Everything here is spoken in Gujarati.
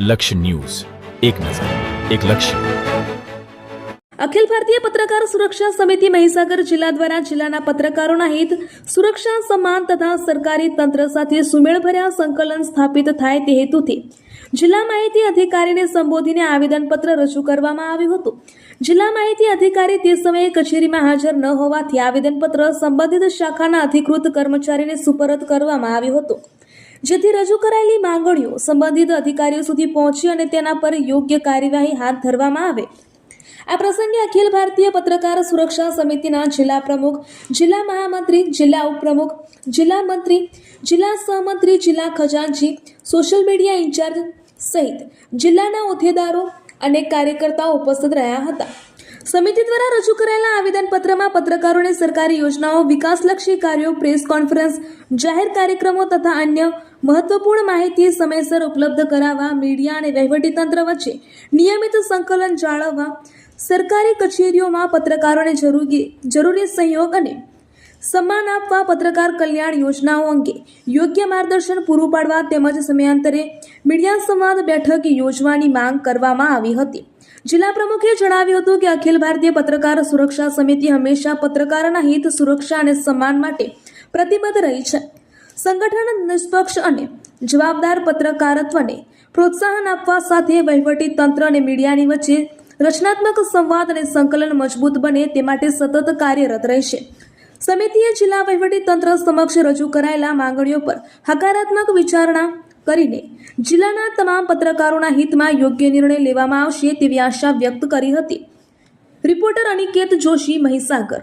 લક્ષ્ય ન્યૂઝ, એક નજર, એક લક્ષ્ય. અખિલ ભારતીય પત્રકાર સુરક્ષા સમિતિ મહીસાગર જિલ્લા દ્વારા જિલ્લાના પત્રકારોના હિત, સુરક્ષા, સન્માન તથા સરકારી તંત્ર સાથે સુમેળભર્યા સંકલન સ્થાપિત થાય તે હેતુથી જિલ્લા માહિતી અધિકારીને સંબોધીને આવેદનપત્ર રજૂ કરવામાં આવ્યું હતું. જિલ્લા માહિતી અધિકારી તે સમયે કચેરીમાં હાજર ન હોવાથી આવેદનપત્ર સંબંધિત શાખાના અધિકૃત કર્મચારીને સુપરત કરવામાં આવ્યું હતું, જેથી રજૂ કરાયેલી માંગણીઓ સંબંધિત અધિકારીઓ સુધી પહોંચી અને તેના પર યોગ્ય કાર્યવાહી હાથ ધરવામાં આવે. આ પ્રસંગે અખિલ ભારતીય પત્રકાર સુરક્ષા સમિતિના જિલ્લા પ્રમુખ, જિલ્લા મહામંત્રી, જિલ્લા ઉપપ્રમુખ, જિલ્લા મંત્રી, જિલ્લા સહમંત્રી, જિલ્લા ખજાનચી, સોશિયલ મીડિયા ઇન્ચાર્જ સહિત જિલ્લાના હોદ્દેદારો અને કાર્યકર્તાઓ ઉપસ્થિત રહ્યા હતા. સમિતિ દ્વારા રજૂ કરાયેલા આવેદનપત્રમાં પત્રકારોને સરકારી યોજનાઓ, વિકાસલક્ષી કાર્યો, પ્રેસ કોન્ફરન્સ, જાહેર કાર્યક્રમો તથા અન્ય મહત્વપૂર્ણ માહિતી સમયસર ઉપલબ્ધ કરાવવા, મીડિયા અને વહીવટીતંત્ર વચ્ચે નિયમિત સંકલન જાળવવા, સરકારી કચેરીઓમાં પત્રકારોને જરૂરી સહયોગ અને સન્માન આપવા, પત્રકાર કલ્યાણ યોજનાઓ અંગે યોગ્ય માર્ગદર્શન પૂરું પાડવા તેમજ સમયાંતરે મીડિયા સંવાદ બેઠક યોજવાની માંગ કરવામાં આવી હતી. જિલ્લા પ્રમુખે જણાવ્યું હતું કે અખિલ ભારતીય પત્રકાર સુરક્ષા સમિતિ હંમેશા પત્રકારોના હિત, સુરક્ષા અને સન્માન માટે પ્રતિબદ્ધ રહી છે. સંગઠન નિષ્પક્ષ અને જવાબદાર પત્રકારત્વને પ્રોત્સાહન આપવા સાથે વહીવટી તંત્ર અને મીડિયાની વચ્ચે રચનાત્મક સંવાદ અને સંકલન મજબૂત બને તે માટે સતત કાર્યરત રહેશે. સમિતિએ જિલ્લા વહીવટી તંત્ર સમક્ષ રજૂ કરાયેલા માંગણીઓ પર હકારાત્મક વિચારણા કરીને જિલ્લાના તમામ પત્રકારોના હિતમાં યોગ્ય નિર્ણય લેવામાં આવશે તેવી આશા વ્યક્ત કરી હતી. રિપોર્ટર અનિકેત જોશી, મહીસાગર.